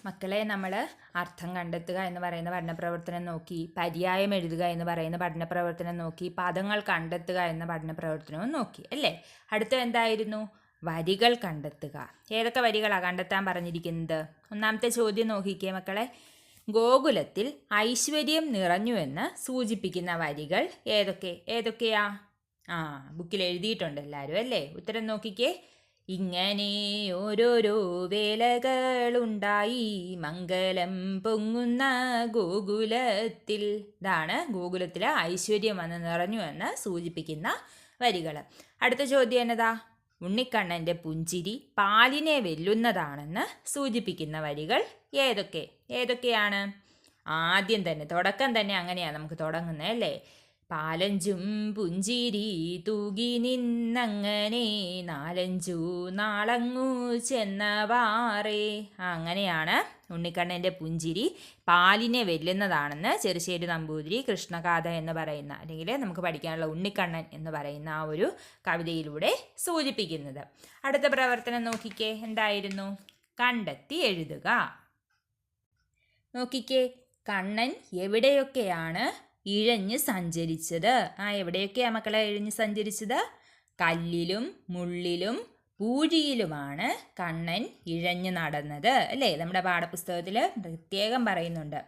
മക്കളെ നമ്മൾ അർത്ഥം കണ്ടെത്തുക എന്ന് പറയുന്ന പഠനപ്രവർത്തനം നോക്കി, പര്യായം എഴുതുക എന്ന് പറയുന്ന പഠനപ്രവർത്തനം നോക്കി, പദങ്ങൾ കണ്ടെത്തുക എന്ന പഠനപ്രവർത്തനവും നോക്കി അല്ലേ. അടുത്ത എന്തായിരുന്നു? വരികൾ കണ്ടെത്തുക. ഏതൊക്കെ വരികളാണ് കണ്ടെത്താൻ പറഞ്ഞിരിക്കുന്നത്? ഒന്നാമത്തെ ചോദ്യം നോക്കിക്കേ മക്കളെ. ഗോകുലത്തിൽ ഐശ്വര്യം നിറഞ്ഞു എന്ന് സൂചിപ്പിക്കുന്ന വരികൾ ഏതൊക്കെയാ? ബുക്കിൽ എഴുതിയിട്ടുണ്ട് എല്ലാവരും അല്ലേ. ഉത്തരം നോക്കിക്കേ. ഇങ്ങനെ ഓരോരോ വേലകളുണ്ടായി മംഗലം പൊങ്ങുന്ന ഗോകുലത്തിൽ. ഇതാണ് ഗോകുലത്തിൽ ഐശ്വര്യം വന്ന് നിറഞ്ഞു എന്ന് സൂചിപ്പിക്കുന്ന വരികൾ. അടുത്ത ചോദ്യം എന്നതാ? ഉണ്ണിക്കണ്ണൻ്റെ പുഞ്ചിരി പാലിനെ വെല്ലുന്നതാണെന്ന് സൂചിപ്പിക്കുന്ന വരികൾ ഏതൊക്കെയാണ്? ആദ്യം തന്നെ തുടക്കം തന്നെ അങ്ങനെയാണ് നമുക്ക് തുടങ്ങുന്നത് അല്ലേ. പാലഞ്ചും പുഞ്ചിരി തൂകി നിന്നങ്ങനെ നാലഞ്ചു നാളങ്ങു ചെന്നവാറേ. അങ്ങനെയാണ് ഉണ്ണിക്കണ്ണൻ്റെ പുഞ്ചിരി പാലിനെ വെല്ലുന്നതാണെന്ന് ചെറുശ്ശേരി നമ്പൂതിരി കൃഷ്ണഗാഥ എന്ന് പറയുന്ന, അല്ലെങ്കിൽ നമുക്ക് പഠിക്കാനുള്ള ഉണ്ണിക്കണ്ണൻ എന്ന് പറയുന്ന ആ ഒരു കവിതയിലൂടെ സൂചിപ്പിക്കുന്നത്. അടുത്ത പ്രവർത്തനം നോക്കിക്കേ. എന്തായിരുന്നു? കണ്ടെത്തി എഴുതുക. നോക്കിക്കേ, കണ്ണൻ എവിടെയൊക്കെയാണ് ഇഴഞ്ഞ് സഞ്ചരിച്ചത്? എവിടെയൊക്കെയാ മക്കളെ ഇഴഞ്ഞ് സഞ്ചരിച്ചത്? കല്ലിലും മുള്ളിലും പൂഴിയിലുമാണ് കണ്ണൻ ഇഴഞ്ഞു നടന്നത് അല്ലേ. നമ്മുടെ പാഠപുസ്തകത്തിൽ പ്രത്യേകം പറയുന്നുണ്ട്,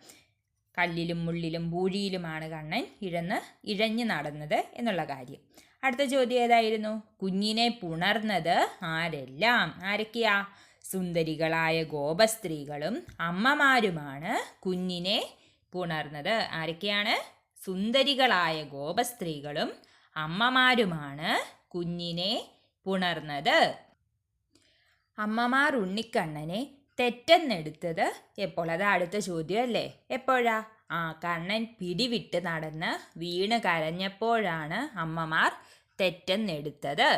കല്ലിലും മുള്ളിലും പൂഴിയിലുമാണ് കണ്ണൻ ഇഴഞ്ഞു നടന്നത് എന്നുള്ള കാര്യം. അടുത്ത ചോദ്യം ഏതായിരുന്നു? കുഞ്ഞിനെ പുണർന്നത് ആരെല്ലാം? ആരൊക്കെയാ? സുന്ദരികളായ ഗോപസ്ത്രീകളും അമ്മമാരുമാണ് കുഞ്ഞിനെ പുണർന്നത്. ആരൊക്കെയാണ്? സുന്ദരികളായ ഗോപസ്ത്രീകളും അമ്മമാരുമാണ് കുഞ്ഞിനെ പുണർന്നത്. അമ്മമാർ ഉണ്ണിക്കണ്ണനെ തെറ്റെന്നെടുത്തത് എപ്പോൾ? അത് അടുത്ത ചോദ്യം അല്ലേ. എപ്പോഴാ? കണ്ണൻ പിടിവിട്ട് നടന്ന് വീണ് കരഞ്ഞപ്പോഴാണ് അമ്മമാർ തെറ്റെന്നെടുത്തത്.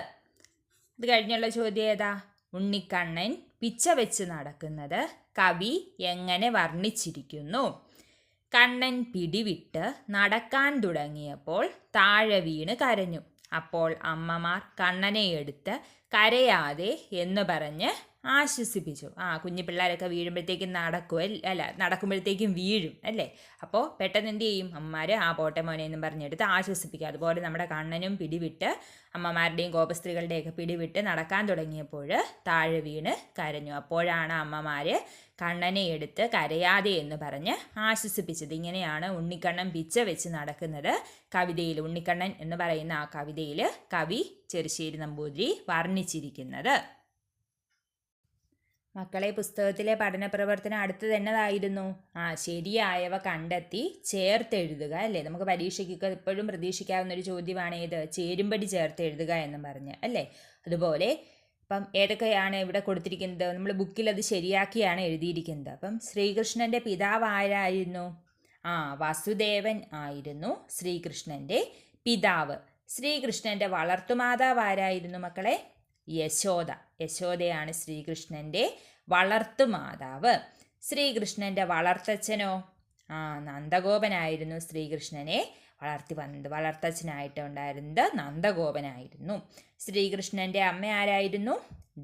ഇത് കഴിഞ്ഞുള്ള ചോദ്യം ഏതാ? ഉണ്ണിക്കണ്ണൻ പിച്ച വെച്ച് നടക്കുന്നത് കവി എങ്ങനെ വർണ്ണിച്ചിരിക്കുന്നു? കണ്ണൻ പിടിവിട്ട് നടക്കാൻ തുടങ്ങിയപ്പോൾ താഴെ വീണ് കരഞ്ഞു. അപ്പോൾ അമ്മമാർ കണ്ണനെ എടുത്ത് കരയാതെ എന്ന് പറഞ്ഞ് ആശ്വസിപ്പിച്ചു. കുഞ്ഞു പിള്ളേരൊക്കെ വീഴുമ്പോഴത്തേക്കും നടക്കുമ്പോഴത്തേക്കും വീഴും അല്ലേ. അപ്പോൾ പെട്ടെന്ന് എന്ത് ചെയ്യും? അമ്മമാർ പോട്ടെ മോനെ എന്നും പറഞ്ഞെടുത്ത് ആശ്വസിപ്പിക്കുക. അതുപോലെ നമ്മുടെ കണ്ണനും പിടിവിട്ട് അമ്മമാരുടെയും ഗോപസ്ത്രീകളുടെയൊക്കെ പിടിവിട്ട് നടക്കാൻ തുടങ്ങിയപ്പോൾ താഴെ വീണ് കരഞ്ഞു. അപ്പോഴാണ് അമ്മമാർ കണ്ണനെ എടുത്ത് കരയാതെ എന്ന് പറഞ്ഞ് ആശ്വസിപ്പിച്ചത്. ഇങ്ങനെയാണ് ഉണ്ണിക്കണ്ണൻ പിച്ച വെച്ച് നടക്കുന്നത് കവിതയിൽ, ഉണ്ണിക്കണ്ണൻ എന്ന് പറയുന്ന ആ കവിതയിൽ കവി ചെറുശ്ശേരി നമ്പൂതിരി വർണ്ണിച്ചിരിക്കുന്നത്. മക്കളെ, പുസ്തകത്തിലെ പഠന പ്രവർത്തനം അടുത്ത് തന്നെതായിരുന്നു. ശരിയായവ കണ്ടെത്തി ചേർത്തെഴുതുക അല്ലേ. നമുക്ക് പരീക്ഷയ്ക്കൊക്കെ എപ്പോഴും പ്രതീക്ഷിക്കാവുന്ന ഒരു ചോദ്യമാണ് ഏത്? ചേരുംപടി ചേർത്തെഴുതുക എന്നും പറഞ്ഞ് അല്ലേ. അതുപോലെ അപ്പം ഏതൊക്കെയാണ് ഇവിടെ കൊടുത്തിരിക്കുന്നത്? നമ്മൾ ബുക്കിൽ അത് ശരിയാക്കിയാണ് എഴുതിയിരിക്കുന്നത്. അപ്പം ശ്രീകൃഷ്ണൻ്റെ പിതാവ് ആരായിരുന്നു? വസുദേവൻ ആയിരുന്നു ശ്രീകൃഷ്ണൻ്റെ പിതാവ്. ശ്രീകൃഷ്ണൻ്റെ വളർത്തുമാതാവ് ആരായിരുന്നു മക്കളെ? യശോദയാണ് ശ്രീകൃഷ്ണൻ്റെ വളർത്തുമാതാവ്. ശ്രീകൃഷ്ണൻ്റെ വളർത്തച്ഛനോ? നന്ദഗോപനായിരുന്നു ശ്രീകൃഷ്ണനെ വളർത്തച്ഛനായിട്ട് ഉണ്ടായിരുന്നത് നന്ദഗോപനായിരുന്നു. ശ്രീകൃഷ്ണൻ്റെ അമ്മ ആരായിരുന്നു?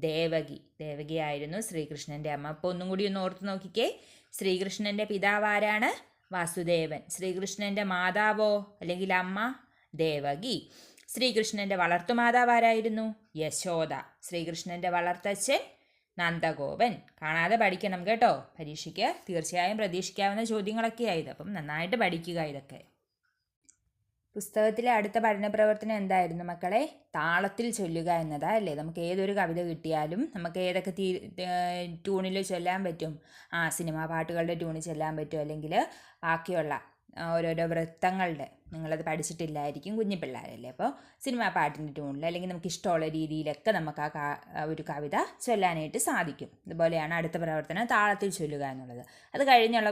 ദേവകിയായിരുന്നു ശ്രീകൃഷ്ണൻ്റെ അമ്മ. അപ്പോൾ ഒന്നും കൂടി ഒന്ന് ഓർത്ത് നോക്കിക്കേ. ശ്രീകൃഷ്ണൻ്റെ പിതാവ് ആരാണ്? വസുദേവൻ. ശ്രീകൃഷ്ണൻ്റെ മാതാവോ അല്ലെങ്കിൽ അമ്മ? ദേവകി. ശ്രീകൃഷ്ണൻ്റെ വളർത്തുമാതാവ് ആരായിരുന്നു? യശോദ. ശ്രീകൃഷ്ണൻ്റെ വളർത്തച്ഛൻ നന്ദഗോപൻ. കാണാതെ പഠിക്കണം കേട്ടോ. പരീക്ഷയ്ക്ക് തീർച്ചയായും പ്രതീക്ഷിക്കാവുന്ന ചോദ്യങ്ങളൊക്കെ ആയത്. അപ്പം നന്നായിട്ട് പഠിക്കുക ഇതൊക്കെ. പുസ്തകത്തിലെ അടുത്ത പഠന പ്രവർത്തനം എന്തായിരുന്നു മക്കളെ? താളത്തിൽ ചൊല്ലുക എന്നതാ അല്ലേ. നമുക്ക് ഏതൊരു കവിത കിട്ടിയാലും നമുക്ക് ഏതൊക്കെ ട്യൂണിൽ ചൊല്ലാൻ പറ്റും? സിനിമാ പാട്ടുകളുടെ ട്യൂണിൽ ചൊല്ലാൻ പറ്റും, അല്ലെങ്കിൽ ബാക്കിയുള്ള ഓരോരോ വൃത്തങ്ങളുടെ, നിങ്ങളത് പഠിച്ചിട്ടില്ലായിരിക്കും, കുഞ്ഞു പിള്ളേരല്ലേ. അപ്പോൾ സിനിമാ പാട്ടിൻ്റെ ട്യൂണിൽ അല്ലെങ്കിൽ നമുക്ക് ഇഷ്ടമുള്ള രീതിയിലൊക്കെ നമുക്ക് ഒരു കവിത ചൊല്ലാനായിട്ട് സാധിക്കും. ഇതുപോലെയാണ് അടുത്ത പ്രവർത്തനം താളത്തിൽ ചൊല്ലുക എന്നുള്ളത്. അത് കഴിഞ്ഞുള്ള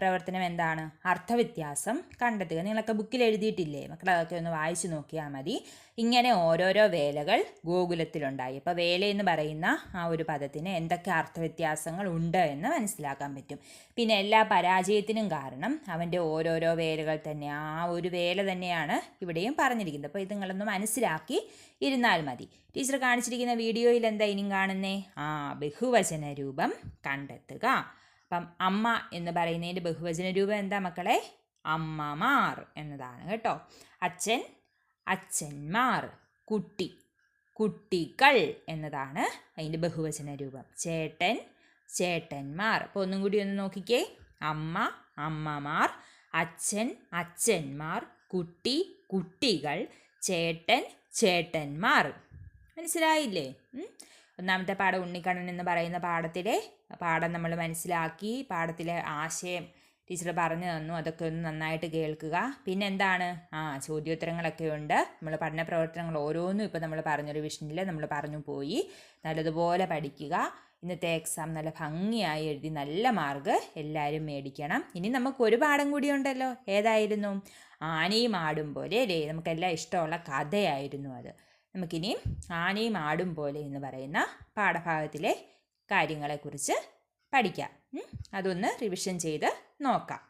പ്രവർത്തനം എന്താണ്? അർത്ഥവ്യത്യാസം കണ്ടെത്തുക. നിങ്ങളൊക്കെ ബുക്കിൽ എഴുതിയിട്ടില്ലേ മക്കൾ? അതൊക്കെ ഒന്ന് വായിച്ചു നോക്കിയാൽ മതി. ഇങ്ങനെ ഓരോരോ വേലകൾ ഗോകുലത്തിലുണ്ടായി. അപ്പോൾ വേല എന്ന് പറയുന്ന ആ ഒരു പദത്തിന് എന്തൊക്കെ അർത്ഥവ്യത്യാസങ്ങൾ ഉണ്ട് എന്ന് മനസ്സിലാക്കാൻ പറ്റും. പിന്നെ എല്ലാ പരാജയത്തിനും കാരണം അവൻ്റെ ഓരോരോ വേലകൾ തന്നെ, ആ ഒരു വേല തന്നെയാണ് ഇവിടെയും പറഞ്ഞിരിക്കുന്നത്. അപ്പോൾ ഇത് നിങ്ങളൊന്ന് മനസ്സിലാക്കി ഇരുന്നാൽ മതി. ടീച്ചർ കാണിച്ചിരിക്കുന്ന വീഡിയോയിൽ എന്താ ഇനിയും കാണുന്നേ? ബഹുവചന രൂപം കണ്ടെത്തുക. അപ്പം അമ്മ എന്ന് പറയുന്നതിൻ്റെ ബഹുവചന രൂപം എന്താ മക്കളെ? അമ്മമാർ എന്നതാണ് കേട്ടോ. അച്ഛൻ, അച്ഛന്മാർ. കുട്ടി, കുട്ടികൾ എന്നതാണ് അതിൻ്റെ ബഹുവചന രൂപം. ചേട്ടൻ, ചേട്ടന്മാർ. അപ്പോൾ ഒന്നും കൂടി ഒന്ന് നോക്കിക്കേ. അമ്മ, അമ്മമാർ. അച്ഛൻ, അച്ഛന്മാർ. കുട്ടി, കുട്ടികൾ. ചേട്ടൻ, ചേട്ടന്മാർ. മനസ്സിലായില്ലേ? ഒന്നാമത്തെ പാഠം ഉണ്ണിക്കണ്ണൻ എന്ന് പറയുന്ന പാഠം നമ്മൾ മനസ്സിലാക്കി. പാഠത്തിലെ ആശയം ടീച്ചർ പറഞ്ഞു തന്നു. അതൊക്കെ ഒന്ന് നന്നായിട്ട് കേൾക്കുക. പിന്നെ എന്താണ്? ചോദ്യോത്തരങ്ങളൊക്കെ ഉണ്ട്. നമ്മൾ പഠന പ്രവർത്തനങ്ങൾ ഓരോന്നും ഇപ്പോൾ നമ്മൾ പറഞ്ഞ റിവിഷനിൽ നമ്മൾ പറഞ്ഞു പോയി. നല്ലതുപോലെ പഠിക്കുക. ഇന്നത്തെ എക്സാം നല്ല ഭംഗിയായി എഴുതി നല്ല മാർക്ക് എല്ലാവരും മേടിക്കണം. ഇനി നമുക്ക് ഒരു പാഠം കൂടി ഉണ്ടല്ലോ. ഏതായിരുന്നു? ആനയും ആടും പോലെ അല്ലേ? നമുക്കെല്ലാം ഇഷ്ടമുള്ള കഥയായിരുന്നു അത്. നമുക്കിനി ആനയും ആടും പോലെ എന്ന് പറയുന്ന പാഠഭാഗത്തിലെ കാര്യങ്ങളെക്കുറിച്ച് പഠിക്കാം. അതൊന്ന് റിവിഷൻ ചെയ്ത് നോക്കാം.